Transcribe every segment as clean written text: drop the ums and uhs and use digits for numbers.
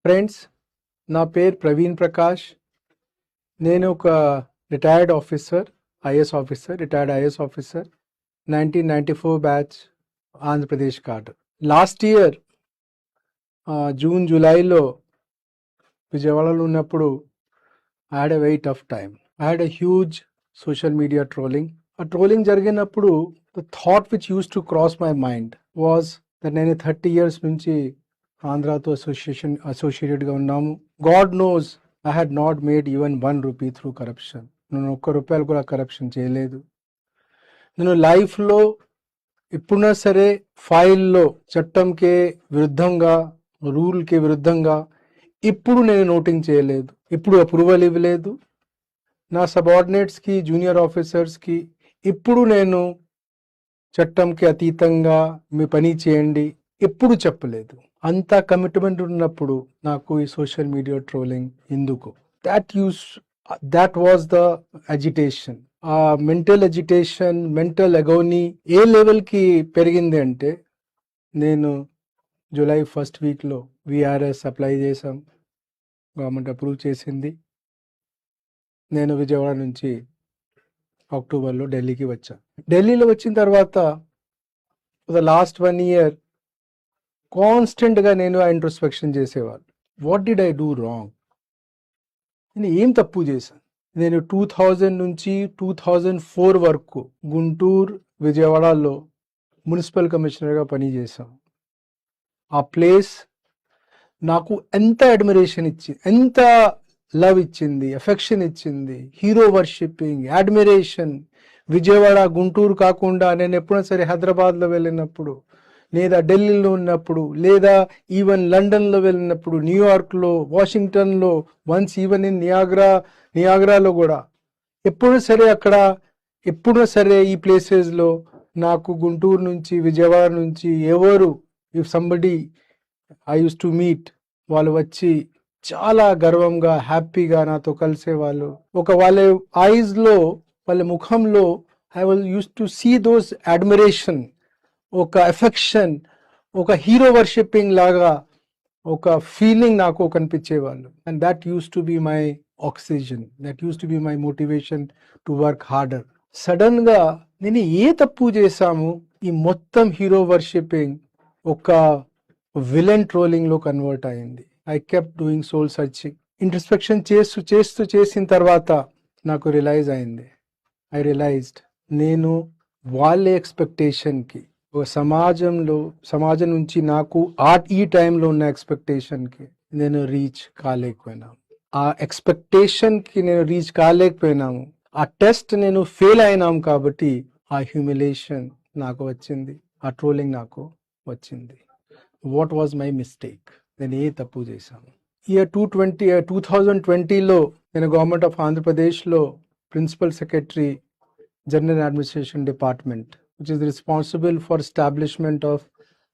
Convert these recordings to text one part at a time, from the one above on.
Friends, నా పేరు ప్రవీణ్ ప్రకాష్. నేను ఒక retired officer, retired IAS officer, 1994 batch, Andhra Pradesh card. Last year June జూలైలో విజయవాడలో ఉన్నప్పుడు I had a very tough time. I had a huge social media trolling. ఆ ట్రోలింగ్ జరిగినప్పుడు the thought which use to cross my mind was that నేను 30 years నుంచి ఆంధ్రాతో అసోసియేటెడ్గా ఉన్నాము. God knows I had not made even ₹1 through corruption. నేను ₹1 కూడా corruption చేయలేదు. నేను లైఫ్లో ఎప్పుడైనా సరే ఫైల్లో చట్టంకే విరుద్ధంగా, రూల్కి విరుద్ధంగా ఇప్పుడు నేను నోటింగ్ చేయలేదు, ఇప్పుడు అప్రూవల్ ఇవ్వలేదు. నా సబార్డినేట్స్కి, జూనియర్ ఆఫీసర్స్కి ఇప్పుడు నేను చట్టంకి అతీతంగా మీ పని చేయండి ఎప్పుడు చెప్పలేదు. అంత కమిట్మెంట్ ఉన్నప్పుడు నాకు ఈ సోషల్ మీడియా ట్రోలింగ్ ఎందుకు? That was the agitation. ఆ మెంటల్ అజిటేషన్, మెంటల్ అగోనీ ఏ లెవెల్కి పెరిగింది అంటే, నేను జూలై 1st వీక్లో విఆర్ఎస్ అప్లై చేశాం, గవర్నమెంట్ అప్రూవ్ చేసింది. నేను విజయవాడ నుంచి అక్టోబర్లో ఢిల్లీకి వచ్చాను. ఢిల్లీలో వచ్చిన తర్వాత ద లాస్ట్ 1 year కాన్స్టెంట్గా నేను ఆ ఇంట్రోస్పెక్షన్ చేసేవాళ్ళు. What did I do wrong? నేను ఏం తప్పు చేశాను? నేను 2000 నుంచి 2004 వరకు గుంటూరు, విజయవాడలో మున్సిపల్ కమిషనర్గా పనిచేశాను. ఆ ప్లేస్ నాకు ఎంత అడ్మిరేషన్ ఇచ్చింది, ఎంత లవ్ ఇచ్చింది, ఎఫెక్షన్ ఇచ్చింది, hero worshipping, admiration. Vijayawada, Guntur కాకుండా నేను ఎప్పుడైనా సరే హైదరాబాద్లో వెళ్ళినప్పుడు, లేదా ఢిల్లీలో ఉన్నప్పుడు, లేదా ఈవెన్ లండన్లో వెళ్ళినప్పుడు, న్యూయార్క్లో, వాషింగ్టన్లో, వన్స్ ఈవెన్ ఇన్ నియాగ్రాలో కూడా ఎప్పుడైనా సరే ఈ ప్లేసెస్లో నాకు గుంటూరు నుంచి, విజయవాడ నుంచి ఎవరు, if somebody I use to meet, వాళ్ళు వచ్చి చాలా గర్వంగా, హ్యాపీగా నాతో కలిసేవాళ్ళు. వాళ్ళ ఐస్లో, వాళ్ళ ముఖంలో I will use to see those admiration, ఒక ఎఫెక్షన్, ఒక హీరో వర్షిప్పింగ్ లాగా ఒక ఫీలింగ్ నాకు కనిపించేవాళ్ళు. And that use to be my oxygen, that use to be my motivation to work harder. సడన్గా నేను ఏ తప్పు చేశాము, ఈ మొత్తం హీరో వర్షిప్పింగ్ ఒక విలన్ ట్రోలింగ్లో కన్వర్ట్ అయింది. I kept doing soul searching. Introspection చేసిన తర్వాత నాకు ఐ రియలైజ్డ్ నేను వాళ్ళ ఎక్స్పెక్టేషన్కి, ఒక సమాజం నుంచి నాకు ఈ టైంలో ఉన్న ఎక్స్పెక్టేషన్కి నేను రీచ్ కాలేకపోయినాము. ఆ ఎక్స్పెక్టేషన్కి నేను రీచ్ కాలేకపోయినాము. ఆ టెస్ట్ నేను ఫెయిల్ అయినాం కాబట్టి ఆ హ్యూమిలేషన్ నాకు వచ్చింది, ఆ ట్రోలింగ్ నాకు వచ్చింది. What was my mistake? నేను ఏ తప్పు చేశాను? ఇయర్ 2020లో నేను గవర్నమెంట్ ఆఫ్ ఆంధ్రప్రదేశ్లో principal secretary, general administration department, which is responsible for establishment of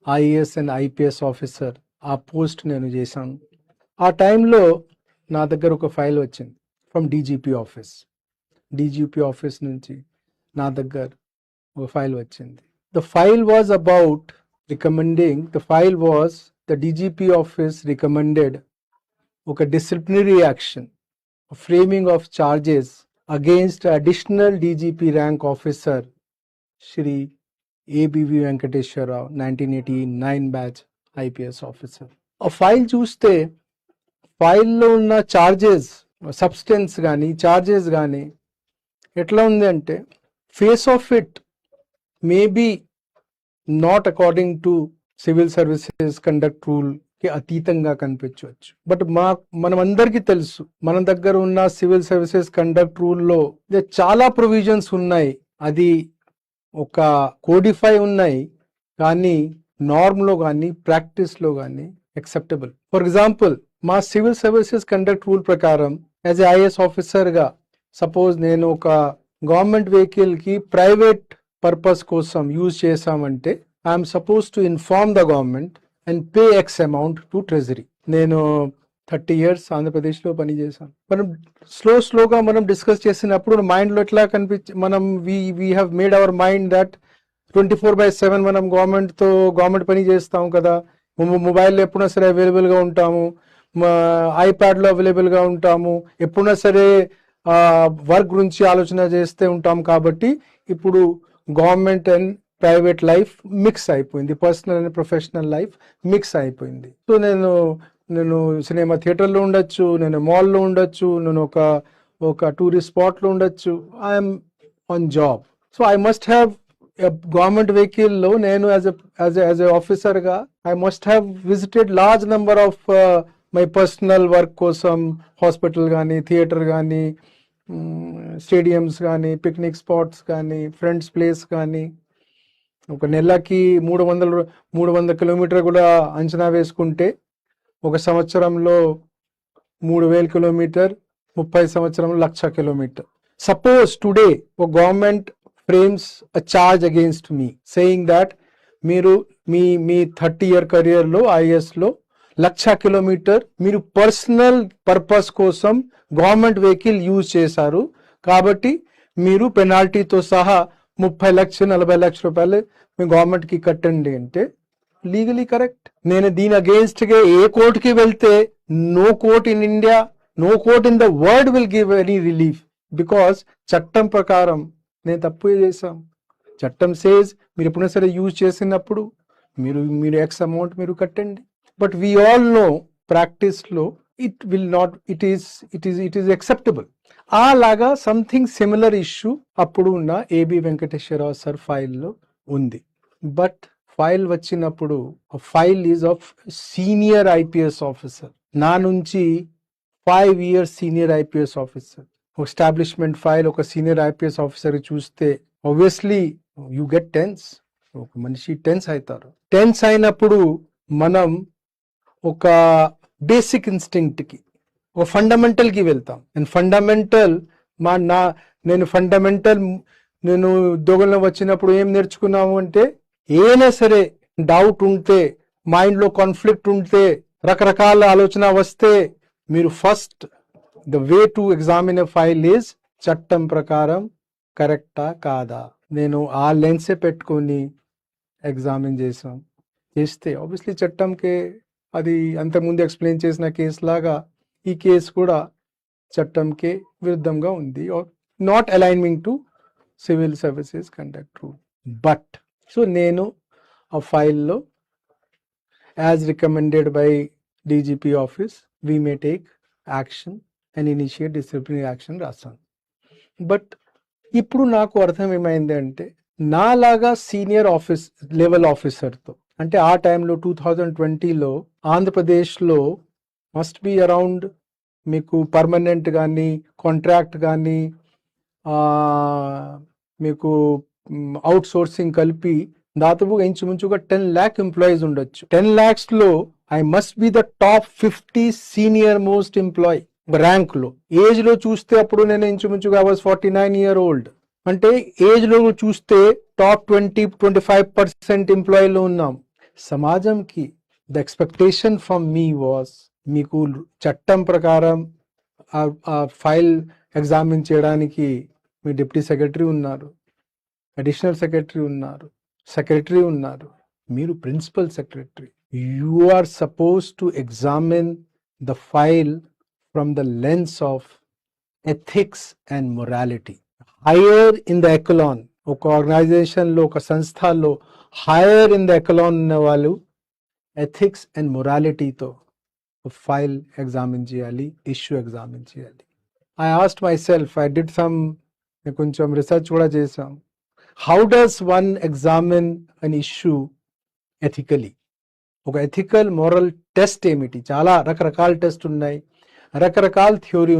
IAS and IPS officer, ఆ పోస్ట్ నేను చేశాను. ఆ టైంలో నా దగ్గర ఒక ఫైల్ వచ్చింది ఫ్రమ్ డీజీపీ ఆఫీస్ నుంచి నా దగ్గర ఒక ఫైల్ వచ్చింది. The file was about the DGP office recommended ఒక disciplinary action, framing of charges against additional DGP rank officer Shri ABV Venkateswara Rao, 1989 batch IPS officer. ఆ ఫైల్ చూస్తే ఫైల్లో ఉన్న చార్జెస్, సబ్స్టెన్స్ కానీ చార్జెస్ కానీ ఎట్లా ఉంది అంటే, face of it maybe not according to civil services conduct రూల్కి అతీతంగా కనిపించవచ్చు. బట్ మనం అందరికీ తెలుసు, మన దగ్గర ఉన్న సివిల్ సర్వీసెస్ కండక్ట్ రూల్లో చాలా ప్రొవిజన్స్ ఉన్నాయి. అది ఒక కోడిఫై ఉన్నాయి, కానీ నార్మ్లో కానీ ప్రాక్టీస్లో కానీ యాక్సెప్టబుల్. ఫర్ ఎగ్జాంపుల్, మా సివిల్ సర్వీసెస్ కండక్ట్ రూల్ ప్రకారం యాజ్ ఏ ఐఏఎస్ ఆఫీసర్గా సపోజ్ నేను ఒక గవర్నమెంట్ వెహికల్కి ప్రైవేట్ పర్పస్ కోసం యూజ్ చేశామంటే I'm suppose to inform the government and pay X amount to treasury. నేను 30 years ఆంధ్రప్రదేశ్లో పనిచేశాను. మనం స్లోగా మనం డిస్కస్ చేసినప్పుడు మైండ్లో ఎట్లా మనం we have made our mind that 24/7 మనం గవర్నమెంట్ పని చేస్తాము కదా, మొబైల్లో ఎప్పుడైనా సరే అవైలబుల్గా ఉంటాము, ఐప్యాడ్లో అవైలబుల్గా ఉంటాము, ఎప్పుడైనా సరే వర్క్ గురించి ఆలోచన చేస్తూ ఉంటాం. కాబట్టి ఇప్పుడు government and private life mix అయిపోయింది, personal and professional life mix అయిపోయింది. సో నేను సినిమా థియేటర్లో ఉండొచ్చు, నేను మాల్లో ఉండొచ్చు, నేను ఒక టూరిస్ట్ స్పాట్లో ఉండొచ్చు. I'm on job. So I must have government వెహికల్లో నేను యాజ్ ఎ ఆఫీసర్గా I must have visited large number of my personal work కోసం హాస్పిటల్ కానీ, థియేటర్ కానీ, స్టేడియంస్ కానీ, పిక్నిక్ స్పాట్స్ కానీ, ఫ్రెండ్స్ ప్లేస్ కానీ. ఒక నెలకి 300 కిలోమీటర్ కూడా అంచనా వేసుకుంటే ఒక సంవత్సరంలో 3000 కిలోమీటర్, 30 సంవత్సరంలో 1,00,000 కిలోమీటర్. సపోజ్ టుడే ఒక government frames a charge against me saying that మీరు మీ 30-year కెరియర్లో ఐఏఎస్లో 1,00,000 కిలోమీటర్ మీరు పర్సనల్ పర్పస్ కోసం గవర్నమెంట్ వెహికల్ యూజ్ చేశారు, కాబట్టి మీరు పెనాల్టీతో సహా 30 లక్షలు 40 లక్షల రూపాయలు మీ గవర్నమెంట్కి కట్టండి అంటే లీగలీ కరెక్ట్. నేను దీని అగేన్స్ట్గా ఏ కోర్టుకి వెళ్తే no court in India, no court in the world will give any relief, because చట్టం ప్రకారం నేను తప్పు చేశాం. చట్టం సేజ్ మీరు ఎప్పుడైనా సరే యూజ్ చేసినప్పుడు మీరు ఎక్స్ అమౌంట్ మీరు కట్టండి. బట్ వీ ఆల్ నో ప్రాక్టీస్లో it will not, it is acceptable. అలాగా సంథింగ్ సిమిలర్ ఇష్యూ అప్పుడు ఉన్న ఏబి వెంకటేశ్వరరావు సార్ ఫైల్లో ఉంది. బట్ ఫైల్ వచ్చినప్పుడు file is of senior IPS officer, నా నుంచి 5 years senior IPS officer. Establishment file ఒక సీనియర్ ఐపీఎస్ ఆఫీసర్ చూస్తే ఆబ్వియస్లీ యూ గెట్ టెన్స్, ఒక మనిషి టెన్స్ అవుతారు. టెన్స్ అయినప్పుడు మనం ఒక బేసిక్ ఇన్స్టింక్ట్కి, ఒక ఫండమెంటల్కి వెళ్తాం. నేను ఉద్యోగంలో వచ్చినప్పుడు ఏం నేర్చుకున్నాము అంటే, ఏదైనా సరే డౌట్ ఉంటే, మైండ్లో కాన్ఫ్లిక్ట్ ఉంటే, రకరకాల ఆలోచన వస్తే మీరు first the way to examine a file is చట్టం ప్రకారం కరెక్టా కాదా. నేను ఆ లెన్సే పెట్టుకొని ఎగ్జామిన్ చేస్తే ఆబ్వియస్లీ చట్టంకే అది అంతకుముందు ఎక్స్ప్లెయిన్ చేసిన కేసు లాగా ఈ కేసు కూడా చట్టంకే విరుద్ధంగా ఉంది, not aligning to civil services conduct rule. But so నేను ఆ ఫైల్లో as recommended by DGP office we may take action and initiate disciplinary action రాస్తాను. బట్ ఇప్పుడు నాకు అర్థం ఏమైంది అంటే, నాలాగా సీనియర్ లెవెల్ ఆఫీసర్తో, అంటే ఆ టైంలో 2020లో ఆంధ్రప్రదేశ్లో మస్ట్ బి అరౌండ్ మీకు పర్మనెంట్ కానీ, కాంట్రాక్ట్ కానీ, మీకు అవుట్ సోర్సింగ్ కలిపి దాదాపుగా ఇంచుమించుగా 10 lakh ఎంప్లాయీస్ ఉండొచ్చు. 10 lakhsలో I must be the top 50 senior most employee ర్యాంక్లో. ఏజ్లో చూస్తే అప్పుడు నేను ఇంచుమించుగా I was 49 years old. అంటే ఏజ్లో చూస్తే టాప్ 20-25% ఎంప్లాయీలో ఉన్నాం. సమాజంకి the expectation from me was, మీకు చట్టం ప్రకారం ఆ ఫైల్ ఎగ్జామిన్ చేయడానికి మీ డిప్యూటీ సెక్రటరీ ఉన్నారు, అడిషనల్ సెక్రటరీ ఉన్నారు, సెక్రటరీ ఉన్నారు, మీరు principal secretary. You are suppose to examine the file from the lens of ethics and morality. Higher in the echelon, ఒక ఆర్గనైజేషన్లో, ఒక సంస్థలో హైయర్ ఇన్ ద ఎకలాన్ ఉన్న వాళ్ళు ఎథిక్స్ అండ్ మొరాలిటీతో ఫైల్ ఎగ్జామిన్ చేయాలి, ఇష్యూ ఎగ్జామిన్ చేయాలి. I asked myself, I did కొంచెం రీసెర్చ్ కూడా చేశాం. How does one examine an issue ethically? ఒక ఎథికల్ మోరల్ టెస్ట్ ఏమిటి? చాలా రకరకాల టెస్ట్ ఉన్నాయి, రకరకాల థియరీ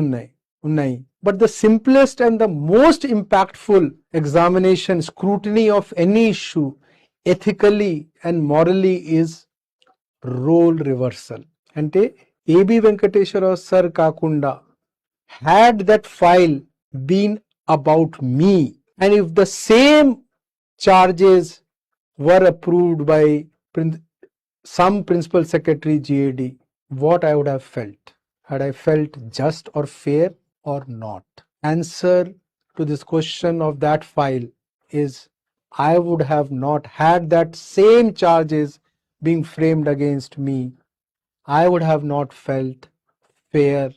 ఉన్నాయి. But the simplest and the most impactful examination, scrutiny of any issue ethically and morally is role reversal. అంటే ఏబి వెంకటేశ్వరరావు సార్ కాకుండా, had that file been about me and if the same charges were approved by some principal secretary GAD, what I would have felt? Had I felt just or fair or not? Answer to this question of that file is, I would have not had that same charges being framed against me. I would have not felt fair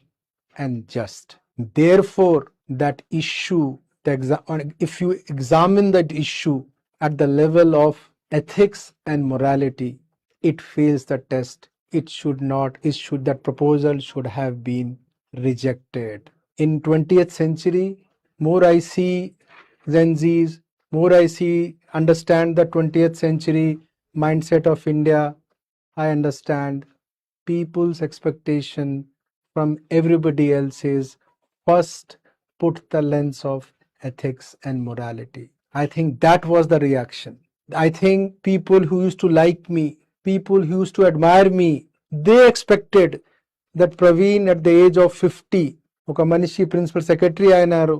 and just. Therefore, that issue, if you examine that issue at the level of ethics and morality, it fails the test. That proposal should have been rejected. In 20th century, more I see Gen Zs, more I see, understand the 20th century mindset of India, I understand people's expectation from everybody else is first put the lens of ethics and morality. I think that was the reaction. I think people who used to like me, people who used to admire me, they expected that Praveen at the age of 50, ఒక మనిషి principal secretary అయినారు.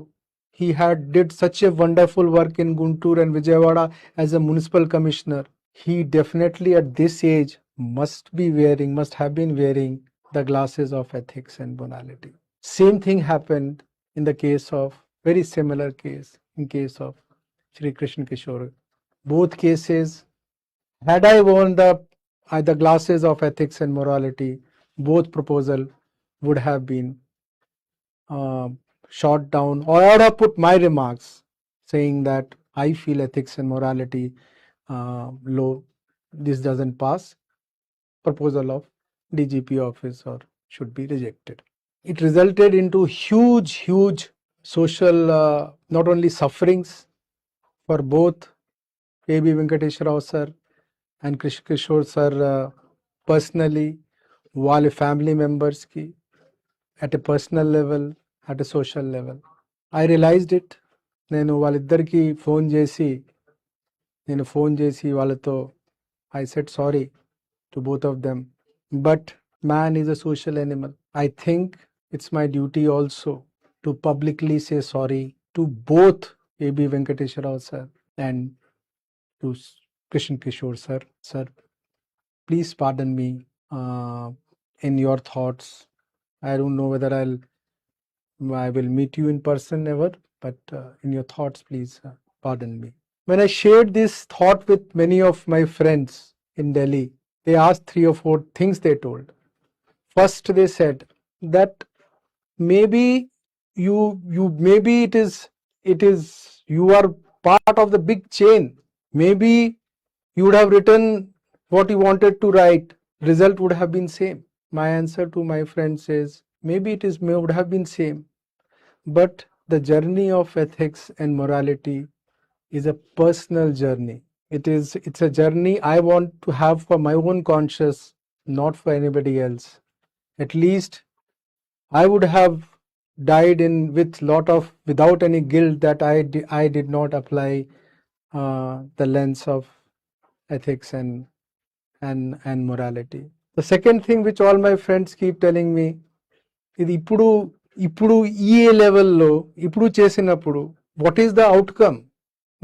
He had did such a wonderful work in Guntur and Vijayawada as a municipal commissioner. He definitely at this age must have been wearing the glasses of ethics and morality. Same thing happened in the case of, very similar case, in case of Shri Krishna Kishore. Both cases, had I worn the glasses of ethics and morality, both proposal would have been shot down, or I would have put my remarks saying that I feel ethics and morality low, this doesn't pass, proposal of DGP office or should be rejected. It resulted into huge social, not only sufferings for both A.B. Venkateswara Rao sir and Krishna Kishore sir personally, వాళ్ళ family మెంబర్స్కి, at a personal level, at a social level. I realized it. నేను వాళ్ళిద్దరికి phone చేసి వాళ్ళతో I said sorry to both of them. But man is a social animal. I think it's my duty also to publicly say sorry to both A.B. Venkateswara Rao sir and to Krishna Kishore sir. Sir, please pardon me in your thoughts. I don't know whether I will meet you in person ever, but in your thoughts, please pardon me. When I shared this thought with many of my friends in Delhi, they asked 3 or 4 things they told. First, they said that maybe it is you are part of the big chain. Maybe you would have written what you wanted to write, result would have been same. My answer to my friends is maybe would have been same, but the journey of ethics and morality is a personal journey. It's a journey I want to have for my own conscience, not for anybody else. At least I would have died without any guilt that I did not apply the lens of ethics and morality. The second thing which all my friends keep telling me, ఇది ఇప్పుడు ఈ లెవెల్లో ఇప్పుడు చేసినప్పుడు what is the outcome?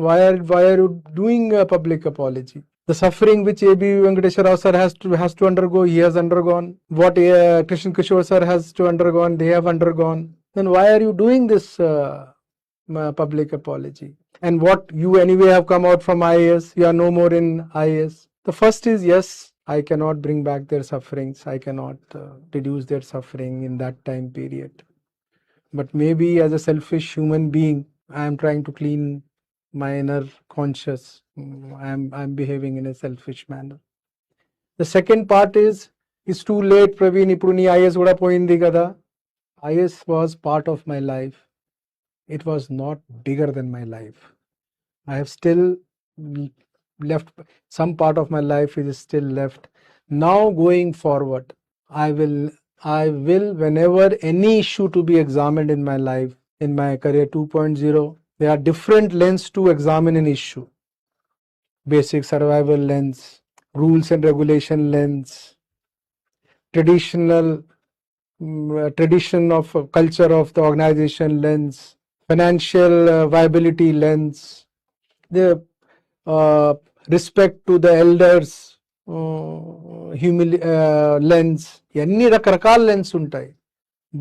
Why are you doing a public apology? The suffering which A.B. Venkateswara Rao sir has to undergo, he has undergone. What Krishna Kishore sir has to undergone, they have undergone. Then why are you doing this public apology? And what, you anyway have come out from IAS, you are no more in IAS. The first is, yes, I cannot bring back their sufferings, I cannot reduce their suffering in that time period. But maybe as a selfish human being, I am trying to clean my inner conscious. I'm behaving in a selfish manner. The second part is, it's too late, Praveen, ఇప్పుడు నీ IAS కూడా పోయింది కదా. IAS was part of my life. It was not bigger than my life. I have still left, some part of my life is still left. Now going forward, I will, whenever any issue to be examined in my life, in my career 2.0, there are different lenses to examine an issue. Basic survival lens, rules and regulation lens, tradition of culture of the organization lens, financial viability lens, the respect to the elders lens, ఎన్ని రకరకాల lens ఉంటాయి.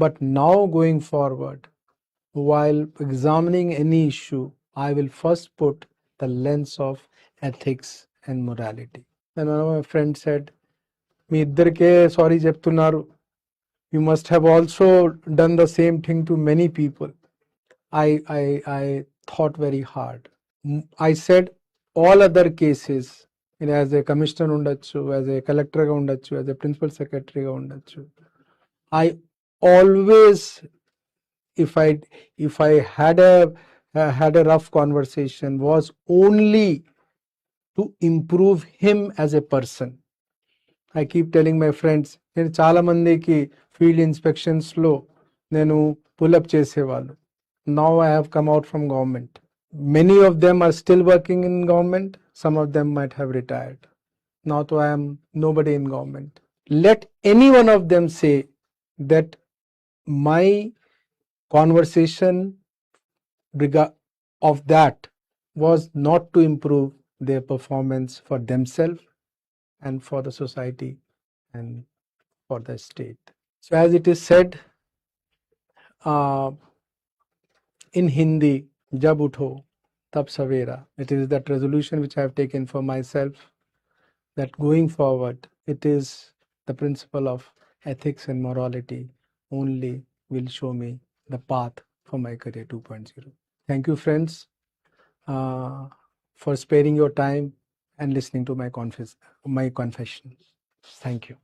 But now going forward, while examining any issue, I will first put the lens of ethics and morality. And one of my friends said, మీ ఇద్దరికే sorry చెప్తున్నారు. You must have also done the same thing to many people. I thought very hard. I said all other cases, as a commissioner ఉండొచ్చు, as a collector గా ఉండొచ్చు, as a principal secretary గా ఉండొచ్చు. I always, if I had a rough conversation, was only to improve him as a person. I keep telling my friends, నేను చాలా మందికి field ఇన్స్పెక్షన్స్లో నేను pull up చేసేవాళ్ళు. Now I have come out from government. Many of them are still working in government. Some of them might have retired. Now I am nobody in government. Let any one of them say that my conversation of that was not to improve their performance for themselves and for the society and for the state. So as it is said in Hindi, jab utho tab savera. It is that resolution which I have taken for myself, that going forward, it is the principle of ethics and morality only will show me the path for my career 2.0. Thank you, friends, for sparing your time and listening to my confessions. Thank you.